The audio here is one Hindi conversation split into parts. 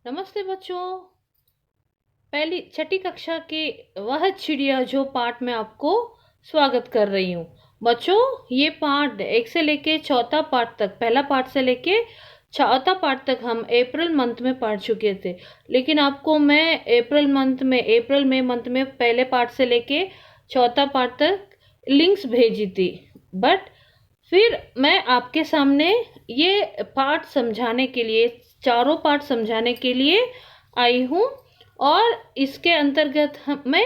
नमस्ते बच्चों। पहली छठी कक्षा के वह चिड़िया जो पाठ में आपको स्वागत कर रही हूँ। बच्चों, ये पाठ एक से लेके चौथा पाठ तक, पहला पाठ से लेके चौथा पाठ तक हम अप्रैल मंथ में पढ़ चुके थे। लेकिन आपको मैं अप्रैल मई मंथ में पहले पाठ से लेके चौथा पाठ तक लिंक्स भेजी थी। बट फिर मैं आपके सामने ये पाठ समझाने के लिए, चारों पाठ समझाने के लिए आई हूँ। और इसके अंतर्गत मैं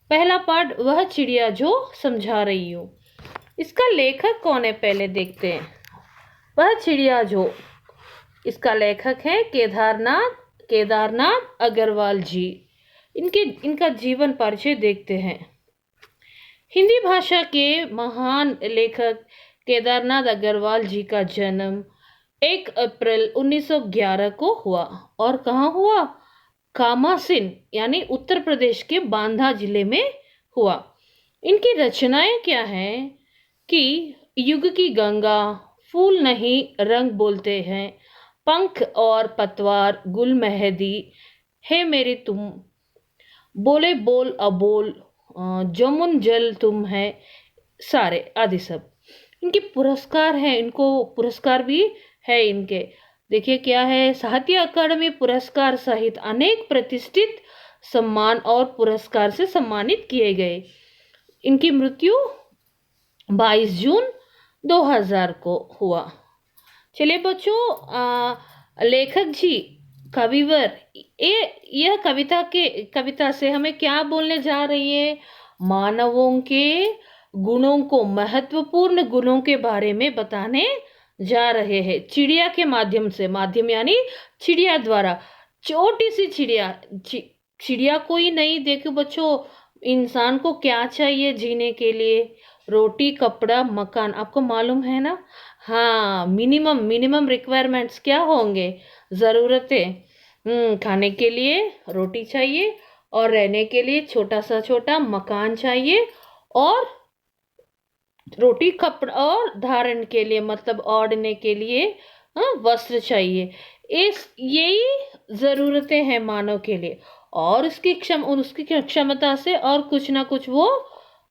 पहला पाठ वह चिड़िया जो समझा रही हूँ। इसका लेखक कौन है पहले देखते हैं। वह चिड़िया जो, इसका लेखक है केदारनाथ अग्रवाल जी। इनका जीवन परिचय देखते हैं। हिंदी भाषा के महान लेखक केदारनाथ अग्रवाल जी का जन्म 1 अप्रैल 1911 को हुआ। और कहाँ हुआ? कामासिन यानी उत्तर प्रदेश के बांदा जिले में हुआ। इनकी रचनाएं क्या हैं कि युग की गंगा, फूल नहीं रंग बोलते हैं, पंख और पतवार, गुल मेहंदी, है मेरी तुम, बोले बोल अबोल, जमुन जल तुम है, सारे आदि सब। इनके पुरस्कार हैं, इनको पुरस्कार भी है इनके। देखिए क्या है, साहित्य अकादमी पुरस्कार सहित अनेक प्रतिष्ठित सम्मान और पुरस्कार से सम्मानित किए गए। इनकी मृत्यु 22 जून 2000 को हुआ। चलिए बच्चों, लेखक जी, कविवर, यह कविता से हमें क्या बोलने जा रही है? मानवों के गुणों को, महत्वपूर्ण गुणों के बारे में बताने जा रहे हैं चिड़िया के माध्यम से। माध्यम यानी चिड़िया द्वारा। छोटी सी चिड़िया, चिड़िया कोई नहीं। देखो बच्चों, इंसान को क्या चाहिए जीने के लिए? रोटी, कपड़ा, मकान, आपको मालूम है ना। हाँ, मिनिमम रिक्वायरमेंट्स क्या होंगे? ज़रूरतें। खाने के लिए रोटी चाहिए, और रहने के लिए छोटा मकान चाहिए, और रोटी, कपड़ा, और धारण के लिए मतलब ओढ़ने के लिए वस्त्र चाहिए। यही ज़रूरतें हैं मानव के लिए। और उसकी क्षमता से और कुछ ना कुछ वो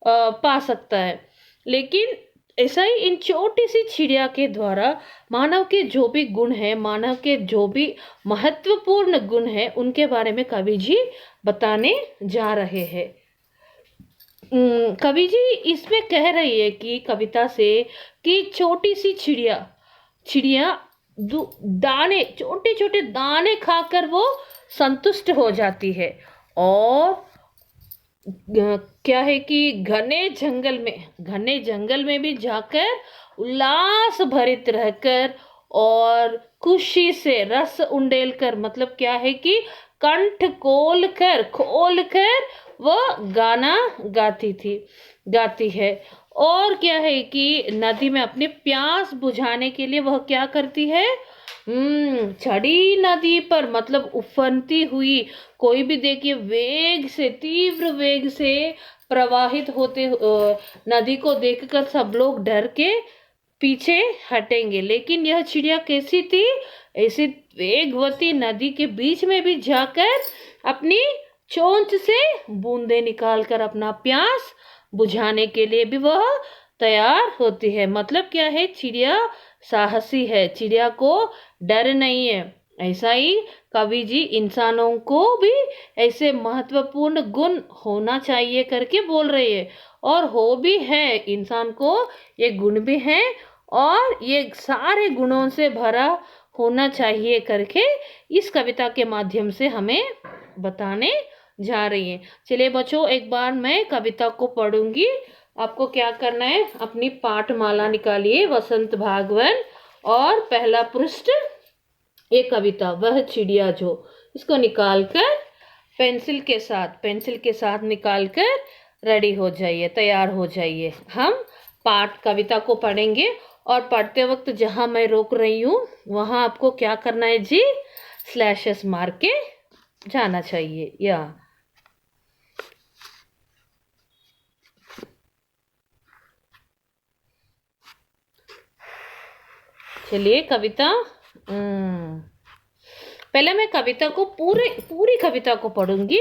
पा सकता है। लेकिन ऐसा ही इन छोटी सी चिड़िया के द्वारा मानव के जो भी गुण है, मानव के जो भी महत्वपूर्ण गुण है, उनके बारे में कवि जी बताने जा रहे हैं। कवि जी इसमें कह रही है कि कविता से कि छोटी सी चिड़िया दाने, छोटे छोटे दाने खाकर वो संतुष्ट हो जाती है। और क्या है कि घने जंगल में भी जाकर उल्लास भरित रहकर और खुशी से रस उंडेल कर, मतलब क्या है कि कंठ खोल कर वह गाना गाती है। और क्या है कि नदी में अपनी प्यास बुझाने के लिए वह क्या करती है? छड़ी नदी पर, मतलब उफनती हुई, कोई भी देखिए तीव्र वेग से प्रवाहित होते नदी को देखकर सब लोग डर के पीछे हटेंगे। लेकिन यह चिड़िया कैसी थी? ऐसी वेगवती नदी के बीच में भी जाकर अपनी चोंच से बूंदे निकालकर अपना प्यास बुझाने के लिए भी वह तैयार होती है। मतलब क्या है? चिड़िया साहसी है, चिड़िया को डर नहीं है। ऐसा ही कवि जी इंसानों को भी ऐसे महत्वपूर्ण गुण होना चाहिए करके बोल रहे हैं। और हो भी है, इंसान को ये गुण भी है, और ये सारे गुणों से भरा होना चाहिए करके इस कविता के माध्यम से हमें बताने जा रही है। चलिए बच्चों, एक बार मैं कविता को पढ़ूंगी। आपको क्या करना है? अपनी पाठमाला निकालिए, वसंत भागवन, और पहला पृष्ठ, ये कविता वह चिड़िया जो, इसको निकालकर पेंसिल के साथ निकालकर रेडी हो जाइए, तैयार हो जाइए। हम पाठ कविता को पढ़ेंगे, और पढ़ते वक्त जहां मैं रोक रही हूँ वहां आपको क्या करना है जी? स्लैशेस मार के जाना चाहिए। या चलिए कविता। पहले मैं कविता को पूरी कविता को पढ़ूंगी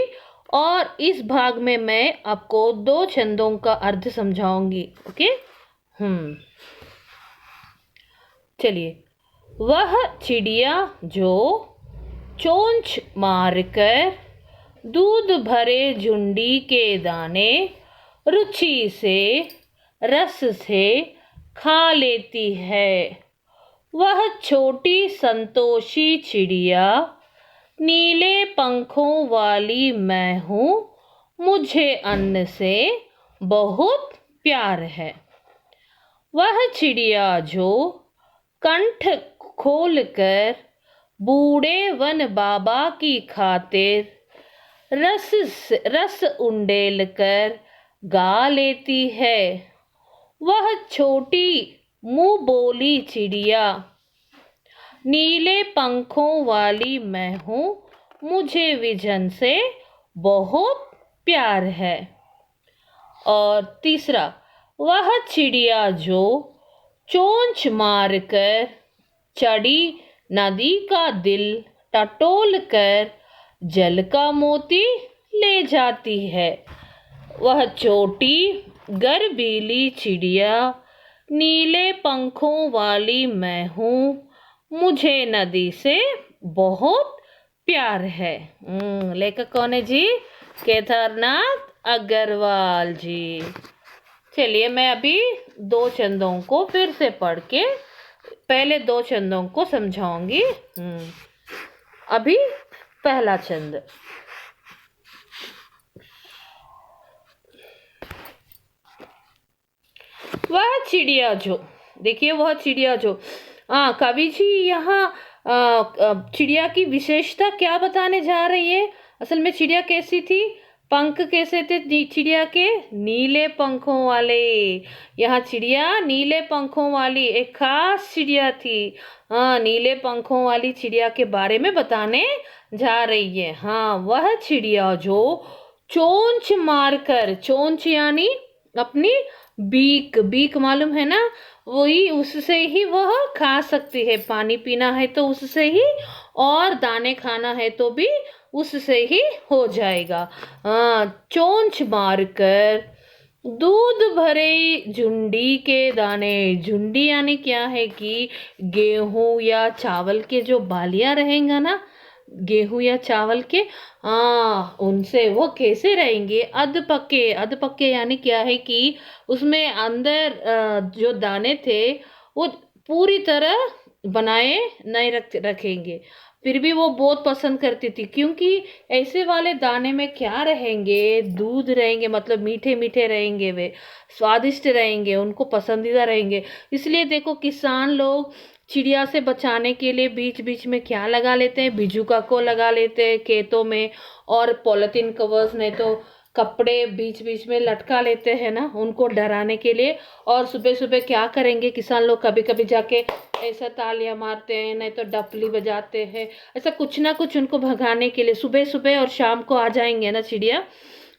और इस भाग में मैं आपको 2 छंदों का अर्थ समझाऊंगी। ओके। चलिए। वह चिड़िया जो चोंच मारकर दूध भरे झुंडी के दाने रुचि से रस से खा लेती है। वह छोटी संतोषी चिड़िया नीले पंखों वाली मैं हूँ, मुझे अन्न से बहुत प्यार है। वह चिड़िया जो कंठ खोलकर बूढ़े वन बाबा की खातिर रस उंडेल कर गा लेती है। वह छोटी मुंह बोली चिड़िया नीले पंखों वाली मैं हूँ, मुझे विजन से बहुत प्यार है। और तीसरा, वह चिड़िया जो चोंच मारकर चढ़ी नदी का दिल टटोल कर जल का मोती ले जाती है। वह छोटी गर्वीली चिड़िया नीले पंखों वाली मैं हूँ, मुझे नदी से बहुत प्यार है। लेखक कौन है जी? केदारनाथ अग्रवाल जी। चलिए मैं अभी 2 छंदों को फिर से पढ़ के पहले 2 छंदों को समझाऊंगी। अभी पहला छंद। वह चिड़िया जो, देखिए वह चिड़िया जो, कवि जी यहाँ चिड़िया की विशेषता क्या बताने जा रही है? असल में चिड़िया कैसी थी? पंख कैसे थे चिड़िया के? नीले पंखों वाले। यहाँ चिड़िया नीले पंखों वाली एक खास चिड़िया थी। नीले पंखों वाली चिड़िया के बारे में बताने जा रही है। वह चिड़िया जो चोंच मारकर, चोंच यानी अपनी बीक मालूम है ना, वही उससे ही वह खा सकती है। पानी पीना है तो उससे ही, और दाने खाना है तो भी उससे ही हो जाएगा। चोंच मारकर दूध भरे झुंडी के दाने। झुंडी यानी क्या है कि गेहूं या चावल के जो बालियां रहेंगे ना, गेहूं या चावल के, उनसे वो कैसे रहेंगे? अध पक्के यानी क्या है कि उसमें अंदर जो दाने थे वो पूरी तरह बनाए नहीं रखेंगे। फिर भी वो बहुत पसंद करती थी, क्योंकि ऐसे वाले दाने में क्या रहेंगे? दूध रहेंगे, मतलब मीठे मीठे रहेंगे, वे स्वादिष्ट रहेंगे, उनको पसंदीदा रहेंगे। इसलिए देखो किसान लोग चिड़िया से बचाने के लिए बीच बीच में क्या लगा लेते हैं? बिजुका को लगा लेते हैं खेतों में, और पॉलिथीन कवर्स नहीं तो कपड़े बीच बीच में लटका लेते हैं ना, उनको डराने के लिए। और सुबह सुबह क्या करेंगे किसान लोग? कभी कभी जाके ऐसा तालियां मारते हैं, नहीं तो डपली बजाते हैं, ऐसा कुछ ना कुछ उनको भगाने के लिए। सुबह सुबह और शाम को आ जाएंगे ना चिड़िया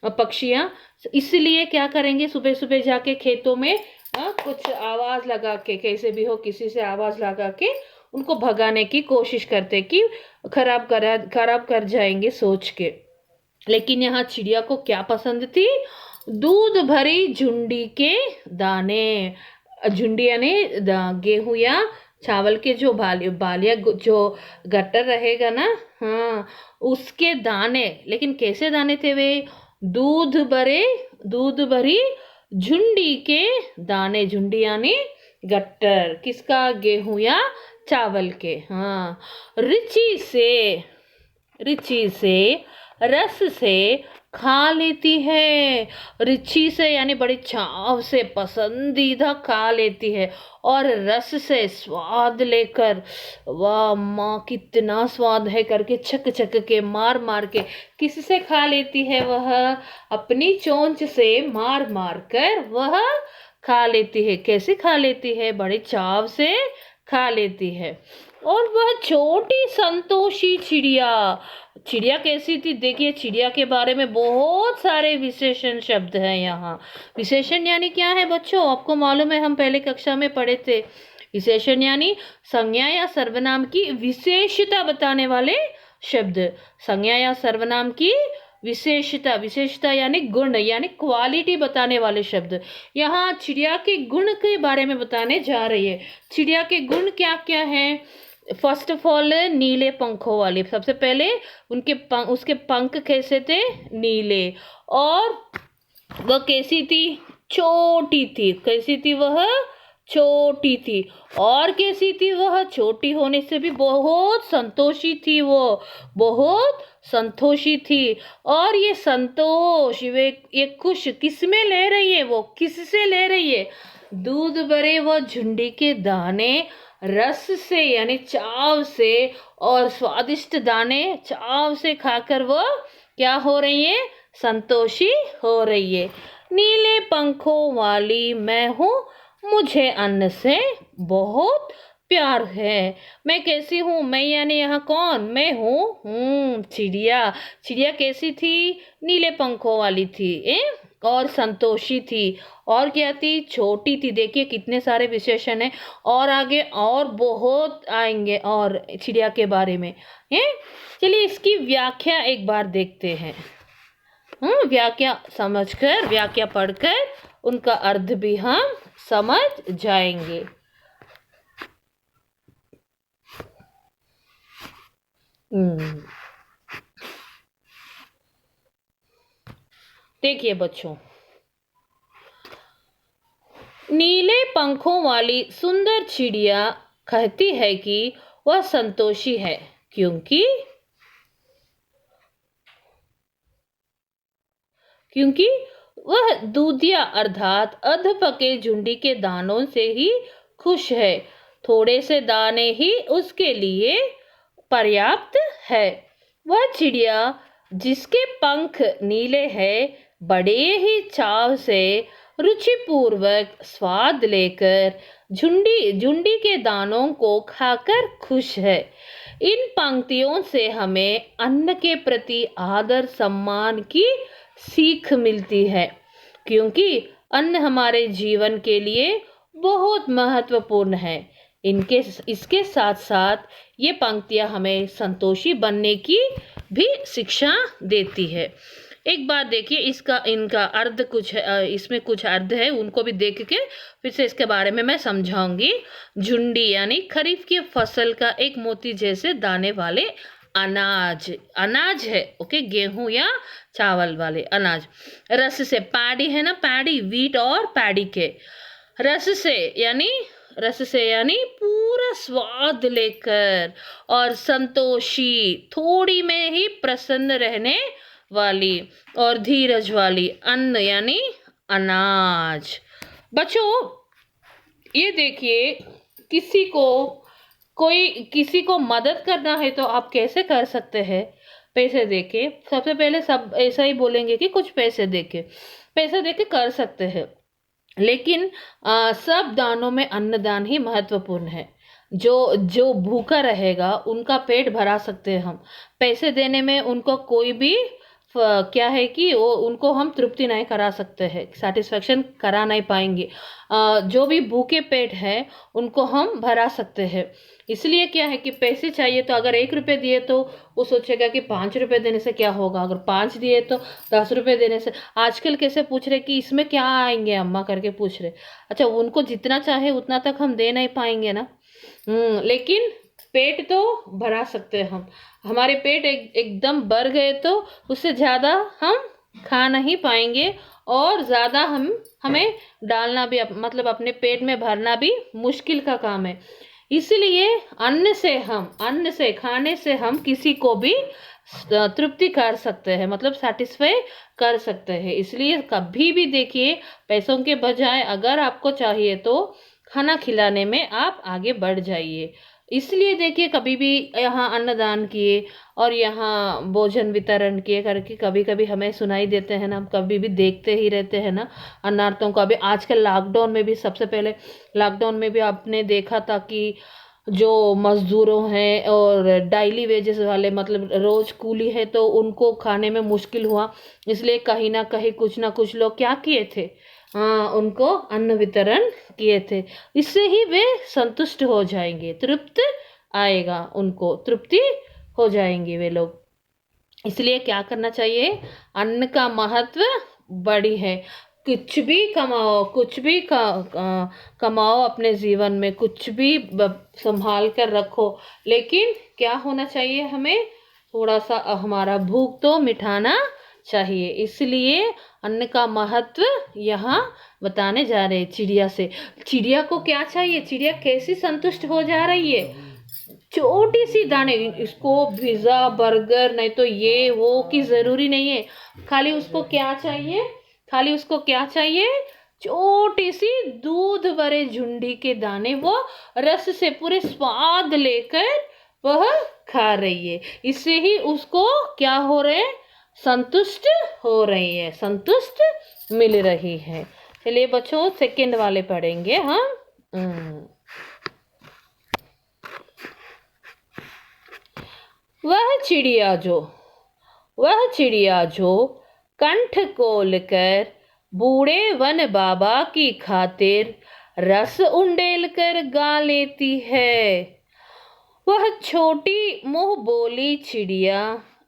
और पक्षियाँ, इसलिए क्या करेंगे? सुबह सुबह जाके खेतों में कुछ आवाज लगा के, कैसे भी हो किसी से आवाज लगा के उनको भगाने की कोशिश करते कि खराब कर जाएंगे सोच के। लेकिन यहाँ चिड़िया को क्या पसंद थी? दूध भरी झुंडी के दाने। झुंडी यानी गेहूं या चावल के जो बालिया जो गट्टर रहेगा ना, उसके दाने। लेकिन कैसे दाने थे वे? दूध भरी झुंडी के दाने। झुंडी यानी गट्टर, किसका? गेहूं या चावल के। रुचि से रस से खा लेती है। रुचि से यानी बड़ी चाव से, पसंदीदा खा लेती है। और रस से स्वाद लेकर, वाह माँ कितना स्वाद है करके छक के मार के किससे खा लेती है? वह अपनी चोंच से मार कर वह खा लेती है। कैसे खा लेती है? बड़े चाव से खा लेती है। और वह छोटी संतोषी चिड़िया कैसी थी? देखिए चिड़िया के बारे में बहुत सारे विशेषण शब्द हैं यहाँ। विशेषण यानी क्या है बच्चों? आपको मालूम है, हम पहले कक्षा में पढ़े थे। विशेषण यानी संज्ञा या सर्वनाम की विशेषता बताने वाले शब्द। संज्ञा या सर्वनाम की विशेषता, विशेषता यानी गुण यानी क्वालिटी बताने वाले शब्द। यहाँ चिड़िया के गुण के बारे में बताने जा रही है। चिड़िया के गुण क्या क्या हैं? फर्स्ट ऑफ ऑल नीले पंखों वाली। सबसे पहले उसके पंख कैसे थे? नीले। और वह कैसी थी? छोटी थी। कैसी थी वह? छोटी थी। और कैसी थी वह? छोटी होने से भी बहुत संतोषी थी। वो बहुत संतोषी थी। और ये संतोष, ये खुश किस में ले रही है? वो किससे ले रही है? दूध भरे वह झुंडी के दाने रस से यानी चाव से, और स्वादिष्ट दाने चाव से खाकर वह क्या हो रही है? संतोषी हो रही है। नीले पंखों वाली मैं हूँ, मुझे अन्न से बहुत प्यार है। मैं कैसी हूँ? मैं यानी यहाँ कौन? मैं हूँ चिड़िया। चिड़िया कैसी थी? नीले पंखों वाली थी और संतोषी थी। और क्या थी? छोटी थी। देखिए कितने सारे विशेषण हैं, और आगे और बहुत आएंगे और चिड़िया के बारे में चलिए इसकी व्याख्या एक बार देखते हैं। व्याख्या समझकर, व्याख्या पढ़कर उनका अर्थ भी हम समझ जाएंगे। देखिए बच्चों, नीले पंखों वाली सुंदर चिड़िया कहती है कि वह संतोषी है, क्योंकि वह दूधिया अर्थात अध पके झुंडी के दानों से ही खुश है। थोड़े से दाने ही उसके लिए पर्याप्त है। वह चिड़िया जिसके पंख नीले हैं, बड़े ही चाव से रुचिपूर्वक स्वाद लेकर झुंडी के दानों को खाकर खुश है। इन पंक्तियों से हमें अन्न के प्रति आदर सम्मान की सीख मिलती है, क्योंकि अन्न हमारे जीवन के लिए बहुत महत्वपूर्ण है। इसके साथ साथ ये पंक्तियां हमें संतोषी बनने की भी शिक्षा देती है। एक बात देखिए, इनका अर्थ कुछ इसमें कुछ अर्थ है, उनको भी देख के फिर से इसके बारे में मैं समझाऊंगी। झुंडी यानी खरीफ की फसल का एक मोती जैसे दाने वाले अनाज है। ओके, गेहूं या चावल वाले अनाज। रस से, पैडी है ना, पैडी, वीट और पैडी के रस से यानी पूरा स्वाद लेकर, और संतोषी, थोड़ी में ही प्रसन्न रहने वाली, और धीरज वाली। अन्न यानी अनाज। बच्चों ये देखिए, किसी को मदद करना है तो आप कैसे कर सकते हैं? पैसे देके। सबसे पहले सब ऐसा ही बोलेंगे कि कुछ पैसे देके कर सकते हैं, लेकिन सब दानों में अन्नदान ही महत्वपूर्ण है। जो भूखा रहेगा उनका पेट भरा सकते हैं हम। पैसे देने में उनको कोई भी क्या है कि वो उनको हम तृप्ति नहीं करा सकते हैं, सेटिस्फेक्शन करा नहीं पाएंगे। जो भी भूखे पेट है उनको हम भरा सकते हैं। इसलिए क्या है कि पैसे चाहिए तो अगर 1 रुपये दिए तो वो सोचेगा कि 5 रुपये देने से क्या होगा, अगर 5 दिए तो 10 रुपये देने से। आजकल कैसे पूछ रहे कि इसमें क्या आएंगे अम्मा करके पूछ रहे। अच्छा, उनको जितना चाहे उतना तक हम दे नहीं पाएंगे ना। लेकिन पेट तो भरा सकते हैं हम। हमारे पेट एकदम भर गए तो उससे ज़्यादा हम खा नहीं पाएंगे, और ज़्यादा हमें डालना भी मतलब अपने पेट में भरना भी मुश्किल का काम है। इसलिए अन्न से खाने से हम किसी को भी तृप्ति कर सकते हैं, मतलब सेटिस्फाई कर सकते हैं। इसलिए कभी भी देखिए, पैसों के बजाय अगर आपको चाहिए तो खाना खिलाने में आप आगे बढ़ जाइए। इसलिए देखिए, कभी भी यहाँ अन्नदान किए और यहाँ भोजन वितरण किए करके कभी कभी हमें सुनाई देते हैं ना, हम कभी भी देखते ही रहते हैं ना अन्नार्थों को। अभी आजकल लॉकडाउन में भी, सबसे पहले लॉकडाउन में भी आपने देखा था कि जो मजदूरों हैं और डेली वेजेस वाले, मतलब रोज कूली है, तो उनको खाने में मुश्किल हुआ। इसलिए कहीं ना कहीं कुछ ना कुछ लोग क्या किए थे, उनको अन्न वितरण किए थे। इससे ही वे संतुष्ट हो जाएंगे, तृप्त आएगा, उनको तृप्ति हो जाएंगे वे लोग। इसलिए क्या करना चाहिए, अन्न का महत्व बड़ी है। कुछ भी कमाओ, कुछ भी कमाओ अपने जीवन में, कुछ भी संभाल कर रखो, लेकिन क्या होना चाहिए, हमें थोड़ा सा हमारा भूख तो मिटाना चाहिए। इसलिए अन्न का महत्व यहाँ बताने जा रहे हैं चिड़िया से। चिड़िया को क्या चाहिए, चिड़िया कैसी संतुष्ट हो जा रही है, छोटी सी दाने, इसको पिज्जा बर्गर नहीं तो ये वो की जरूरी नहीं है, खाली उसको क्या चाहिए, खाली उसको क्या चाहिए, छोटी सी दूध भरे झुंडी के दाने, वो रस से पूरे स्वाद लेकर वह खा रही है। इससे ही उसको क्या हो रहे हैं, संतुष्ट हो रही है, संतुष्ट मिल रही है। चलिए बच्चों सेकंड वाले पढ़ेंगे हम। वह चिड़िया जो कंठ खोल कर बूढ़े वन बाबा की खातिर रस उंडेल कर गा लेती है। वह छोटी मुंह बोली चिड़िया,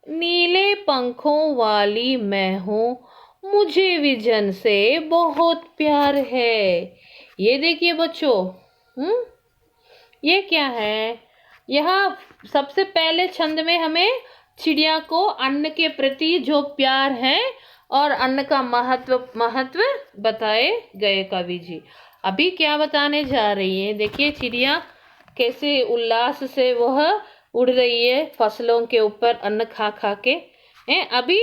नीले पंखों वाली मैं हूँ, मुझे विजन से बहुत प्यार है। ये देखिए बच्चों, ये क्या है, यह सबसे पहले छंद में हमें चिड़िया को अन्न के प्रति जो प्यार है और अन्न का महत्व बताए गए कवि जी। अभी क्या बताने जा रही है, देखिए चिड़िया कैसे उल्लास से वह उड़ रही है फसलों के ऊपर अन्न खा खा के। अभी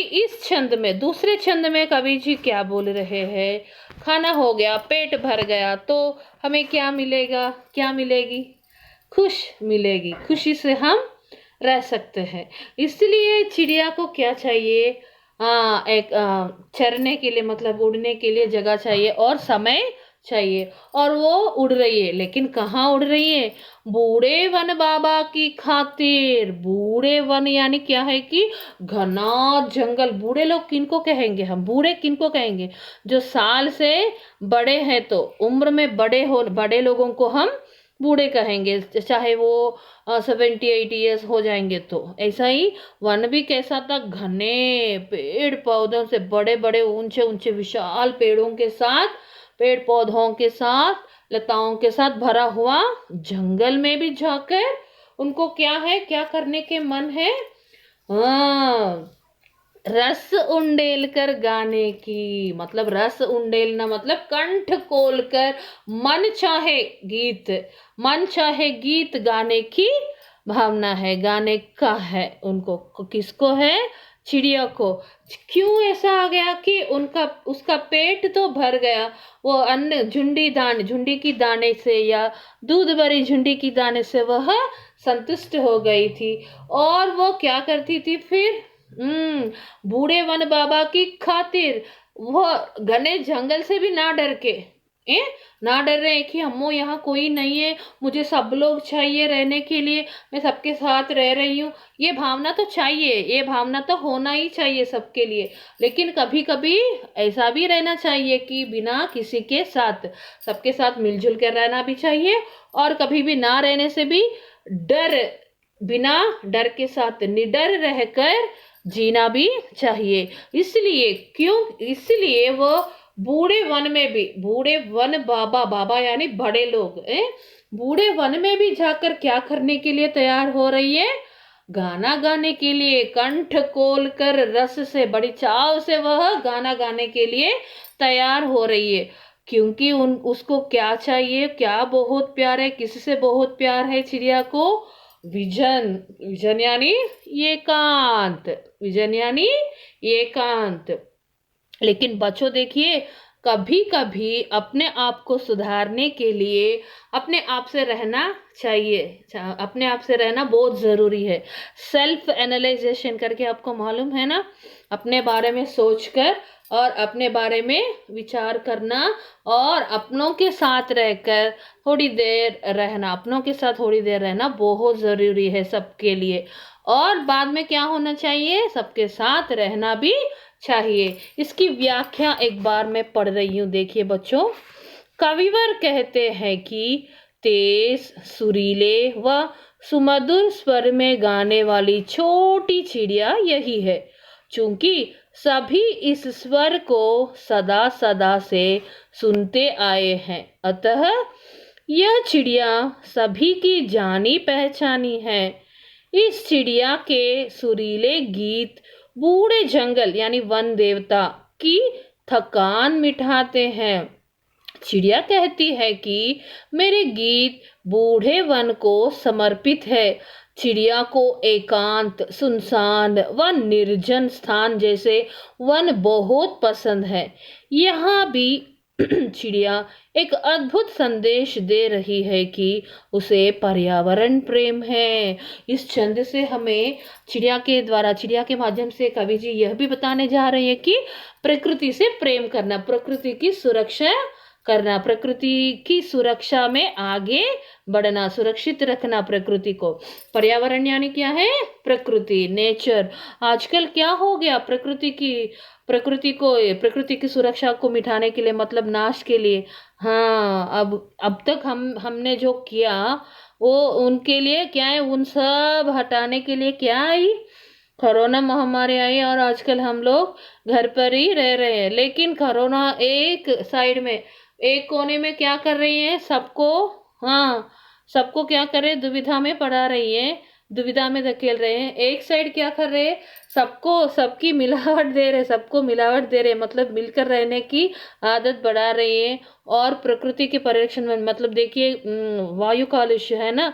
इस छंद में, दूसरे छंद में कवि जी क्या बोल रहे हैं, खाना हो गया, पेट भर गया तो हमें क्या मिलेगा, क्या मिलेगी, खुश मिलेगी, खुशी से हम रह सकते हैं। इसलिए चिड़िया को क्या चाहिए, एक चरने के लिए, मतलब उड़ने के लिए जगह चाहिए और समय चाहिए, और वो उड़ रही है, लेकिन कहाँ उड़ रही है, बूढ़े वन बाबा की खातिर। बूढ़े वन यानी क्या है कि घना जंगल। बूढ़े लोग किनको कहेंगे, हम बूढ़े किनको कहेंगे, जो साल से बड़े हैं, तो उम्र में बड़े लोगों को हम बूढ़े कहेंगे, चाहे वो 70-80 हो जाएंगे। तो ऐसा ही वन भी कैसा था, घने पेड़ पौधों से, बड़े बड़े ऊंचे ऊंचे विशाल पेड़ पौधों के साथ, लताओं के साथ भरा हुआ जंगल में भी जाकर उनको क्या है, क्या करने के मन है, रस उंडेल कर गाने की। मतलब रस उंडेलना मतलब कंठ खोल कर मन चाहे गीत गाने की भावना है, गाने का है उनको। किसको है, चिड़िया को। क्यों ऐसा आ गया कि उसका पेट तो भर गया, वो अन्न झुंडी की दाने से या दूध भरी झुंडी की दाने से वह संतुष्ट हो गई थी। और वो क्या करती थी फिर, बूढ़े वन बाबा की खातिर वह घने जंगल से भी ना डर के, ना डर रहे कि हमो यहाँ कोई नहीं है, मुझे सब लोग चाहिए रहने के लिए, मैं सबके साथ रह रही हूँ। ये भावना तो चाहिए, ये भावना तो होना ही चाहिए सबके लिए। लेकिन कभी कभी ऐसा भी रहना चाहिए कि बिना किसी के साथ, सबके साथ मिलजुल कर रहना भी चाहिए, और कभी भी ना रहने से भी बिना डर के साथ निडर रहकर जीना भी चाहिए। इसलिए वो बूढ़े वन बाबा यानी बड़े लोग, बूढ़े वन में भी जाकर क्या करने के लिए तैयार हो रही है, गाना गाने के लिए। कंठ खोल कर रस से, बड़ी चाव से वह गाना गाने के लिए तैयार हो रही है, क्योंकि उसको क्या चाहिए, क्या बहुत प्यार है, किससे बहुत प्यार है चिड़िया को, विजन यानी एकांत। लेकिन बच्चों देखिए, कभी कभी अपने आप को सुधारने के लिए अपने आप से रहना चाहिए, अपने आप से रहना बहुत ज़रूरी है। सेल्फ एनालाइजेशन करके आपको मालूम है ना, अपने बारे में सोचकर और अपने बारे में विचार करना, और अपनों के साथ रहकर थोड़ी देर रहना बहुत ज़रूरी है सबके लिए। और बाद में क्या होना चाहिए, सबके साथ रहना भी चाहिए। इसकी व्याख्या एक बार मैं पढ़ रही हूँ, देखिए बच्चों। कविवर कहते हैं कि तेज, सुरीले व सुमधुर स्वर में गाने वाली छोटी चिड़िया यही है। चूंकि सभी इस स्वर को सदा सदा से सुनते आए हैं, अतः यह चिड़िया सभी की जानी पहचानी है। इस चिड़िया के सुरीले गीत बूढ़े जंगल यानी वन देवता की थकान मिटाते हैं। चिड़िया कहती है कि मेरे गीत बूढ़े वन को समर्पित है। चिड़िया को एकांत, सुनसान व निर्जन स्थान जैसे वन बहुत पसंद है। यहाँ भी चिड़िया एक अद्भुत संदेश दे रही है कि उसे पर्यावरण प्रेम है। इस छंद से हमें चिड़िया के माध्यम से कवि जी यह भी बताने जा रहे हैं कि प्रकृति से प्रेम करना, प्रकृति की सुरक्षा करना, प्रकृति की सुरक्षा में आगे बढ़ना, सुरक्षित रखना प्रकृति को। पर्यावरण यानी क्या है? प्रकृति, नेचर। आजकल क्या हो गया? प्रकृति की सुरक्षा को मिटाने के लिए, मतलब नाश के लिए। हाँ, अब तक हमने जो किया वो उनके लिए क्या है? उन सब हटाने के लिए क्या आई? कोरोना महामारी आई और आजकल हम लोग घर पर ही रह रहे हैं। लेकिन कोरोना एक साइड में, एक कोने में क्या कर रही है? सबको क्या कर रहे? दुविधा में पड़ा रही है, दुविधा में धकेल रहे हैं। एक साइड क्या कर रहे? सबकी मिलावट दे रहे, सबको मिलावट दे रहे, मतलब मिलकर रहने की आदत बढ़ा रही है। और प्रकृति के परिरक्षण में, मतलब देखिए वायु कालुष्य है ना,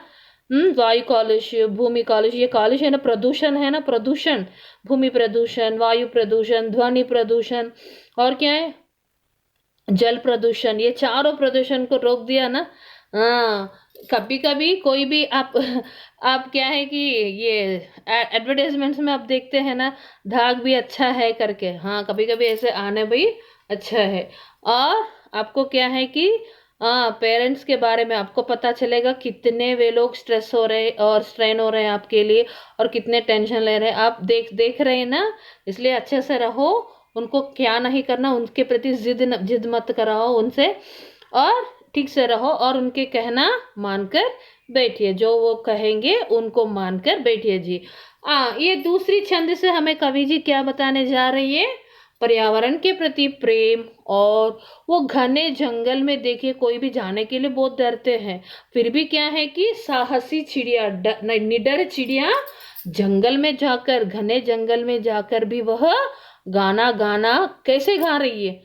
वायु कालुष्य, भूमि कालुष्य, ये कालुष्य है ना, प्रदूषण है ना, प्रदूषण, भूमि प्रदूषण, वायु प्रदूषण, ध्वनि प्रदूषण, और क्या है? जल प्रदूषण। ये चारों प्रदूषण को रोक दिया ना। हाँ, कभी कभी कोई भी आप क्या है कि ये एडवर्टाइजमेंट्स में आप देखते हैं ना, धाग भी अच्छा है करके। हाँ, कभी कभी ऐसे आने भी अच्छा है। और आपको क्या है कि पेरेंट्स के बारे में आपको पता चलेगा कितने वे लोग स्ट्रेस हो रहे और स्ट्रेन हो रहे हैं आपके लिए, और कितने टेंशन ले रहे हैं। आप देख रहे हैं ना, इसलिए अच्छे से रहो। उनको क्या नहीं करना, उनके प्रति जिद मत कराओ उनसे, और ठीक से रहो और उनके कहना मानकर बैठिए। जो वो कहेंगे उनको मानकर बैठिए जी। ये दूसरी छंद से हमें कवि जी क्या बताने जा रही है? पर्यावरण के प्रति प्रेम। और वो घने जंगल में, देखिए कोई भी जाने के लिए बहुत डरते हैं, फिर भी क्या है कि साहसी चिड़िया, निडर चिड़िया जंगल में जाकर, घने जंगल में जाकर भी वह गाना कैसे गा रही है?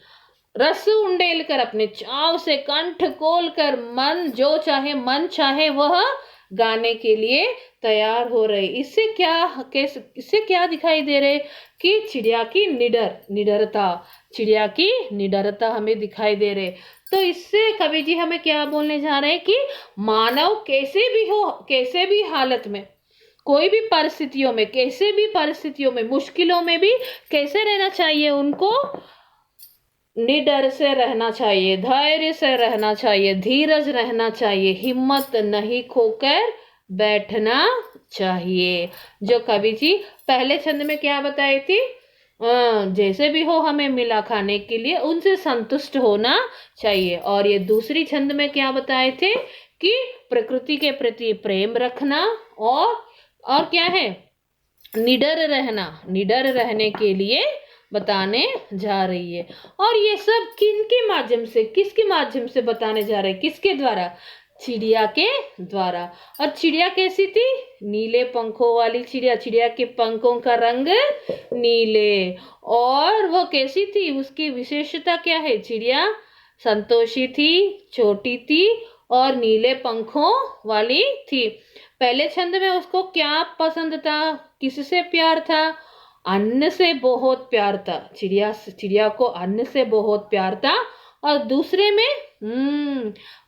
रस उंडेल कर, अपने चाव से कंठ खोल कर, मन चाहे वह गाने के लिए तैयार हो रहे। इससे क्या दिखाई दे रहे? कि चिड़िया की निडरता हमें दिखाई दे रहे। तो इससे कवि जी हमें क्या बोलने जा रहे हैं कि मानव कैसे भी हो, कैसे भी हालत में, कोई भी परिस्थितियों में, कैसे भी परिस्थितियों में, मुश्किलों में भी कैसे रहना चाहिए? उनको निडर से रहना चाहिए, धैर्य से रहना चाहिए, धीरज रहना चाहिए, हिम्मत नहीं खोकर बैठना चाहिए। जो कवि जी पहले छंद में क्या बताई थी? जैसे भी हो हमें मिला खाने के लिए, उनसे संतुष्ट होना चाहिए। और ये दूसरी छंद में क्या बताए थे? कि प्रकृति के प्रति प्रेम रखना, और क्या है? निडर रहने के लिए बताने जा रही है। और ये सब किसके माध्यम से बताने जा रहे हैं? किसके द्वारा? चिड़िया के द्वारा। और चिड़िया कैसी थी? नीले पंखों वाली चिड़िया। चिड़िया के पंखों का रंग नीले। और वो कैसी थी? उसकी विशेषता क्या है? चिड़िया संतोषी थी, छोटी थी और नीले पंखों वाली थी। पहले छंद में उसको क्या पसंद था? किससे प्यार था? अन्न से बहुत प्यार था। चिड़िया को अन्न से बहुत प्यार था। और दूसरे में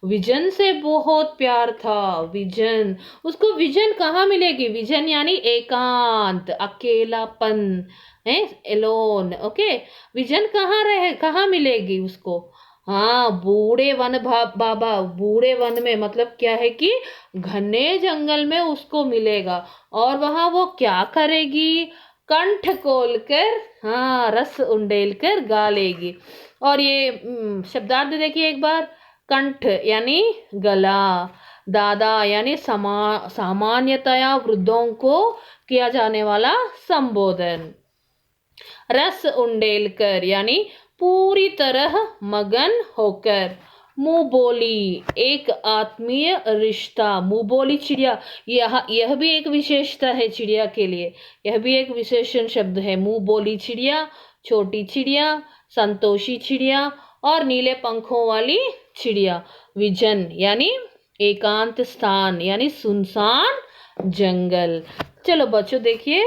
विजन से बहुत प्यार था। विजन, उसको विजन कहाँ मिलेगी? विजन यानी एकांत, अकेलापन है, एलोन। ओके, विजन कहाँ मिलेगी उसको? हाँ, बूढ़े वन बाबा, बूढ़े वन में, मतलब क्या है कि घने जंगल में उसको मिलेगा। और वहां वो क्या करेगी? कंठ खोल कर, हाँ, रस उंडेल कर गा लेगी। और ये शब्दार्थ देखिए एक बार। कंठ यानी गला, दादा यानी सामान्यतया वृद्धों को किया जाने वाला संबोधन। रस उंडेलकर यानी पूरी तरह मगन होकर। मुंह बोली एक आत्मीय रिश्ता। मुंह बोली चिड़िया, यह भी एक विशेषता है चिड़िया के लिए, यह भी एक विशेषण शब्द है। मुंह बोली चिड़िया, छोटी चिड़िया, संतोषी चिड़िया और नीले पंखों वाली चिड़िया। विजन यानी एकांत स्थान यानी सुनसान जंगल। चलो बच्चों देखिए,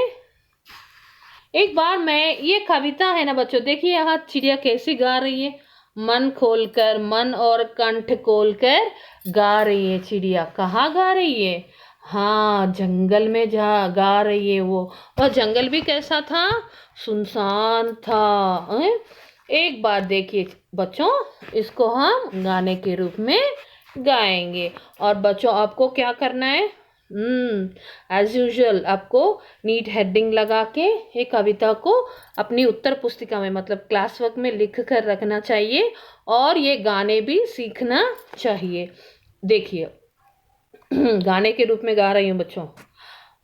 एक बार मैं, ये कविता है ना बच्चों, देखिए यहाँ चिड़िया कैसी गा रही है, मन खोलकर, मन और कंठ खोलकर गा रही है चिड़िया। कहाँ गा रही है? हाँ, जंगल में जा गा रही है वो। और जंगल भी कैसा था? सुनसान था। एक बार देखिए बच्चों, इसको हम गाने के रूप में गाएंगे। और बच्चों आपको क्या करना है? एज यूजुअल आपको नीट हेडिंग लगा के ये कविता को अपनी उत्तर पुस्तिका में, मतलब क्लास वर्क में लिख कर रखना चाहिए और ये गाने भी सीखना चाहिए। देखिए गाने के रूप में गा रही हूँ बच्चों।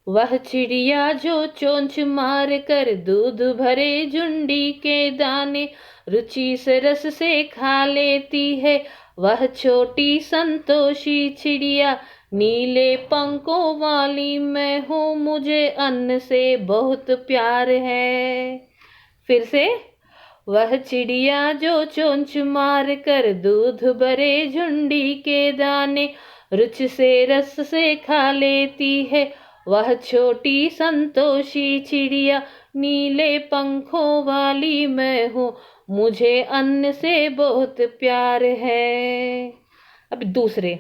वह चिड़िया जो चोंच मार कर दूध भरे झुंडी के दाने रुचि से रस से खा लेती है, वह छोटी संतोषी चिड़िया नीले पंखों वाली मैं हूँ, मुझे अन्न से बहुत प्यार है। फिर से, वह चिड़िया जो चोंच मार कर दूध भरे झुंडी के दाने रुचि से रस से खा लेती है, वह छोटी संतोषी चिड़िया नीले पंखों वाली मैं हूँ, मुझे अन्न से बहुत प्यार है। अब दूसरे,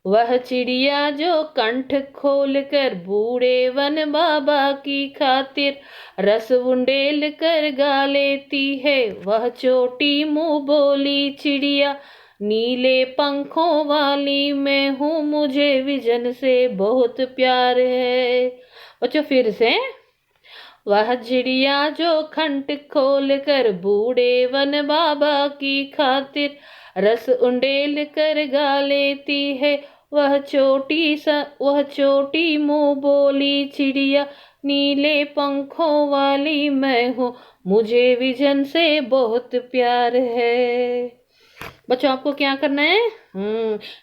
वह चिड़िया जो कंठ खोल कर बूढ़े वन बाबा की खातिर रस उंडेल कर गा लेती है, वह छोटी मुंह बोली चिड़िया नीले पंखों वाली मैं हूँ, मुझे विजन से बहुत प्यार है। बच्चों फिर से, वह चिड़िया जो कंठ खोल कर बूढ़े वन बाबा की खातिर रस उंडेल कर गा लेती है, वह छोटी मुंह बोली चिड़िया नीले पंखों वाली मैं हूँ, मुझे विजन से बहुत प्यार है। बच्चों आपको क्या करना है?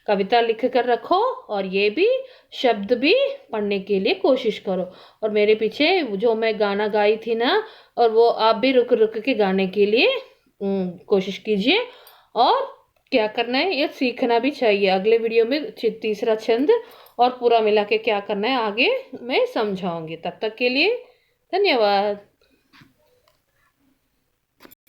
कविता लिख कर रखो और ये भी शब्द भी पढ़ने के लिए कोशिश करो। और मेरे पीछे जो मैं गाना गाई थी ना, और वो आप भी रुक रुक के गाने के लिए कोशिश कीजिए। और क्या करना है ये सीखना भी चाहिए। अगले वीडियो में तीसरा छंद और पूरा मिला के क्या करना है आगे मैं समझाऊंगी। तब तक के लिए धन्यवाद।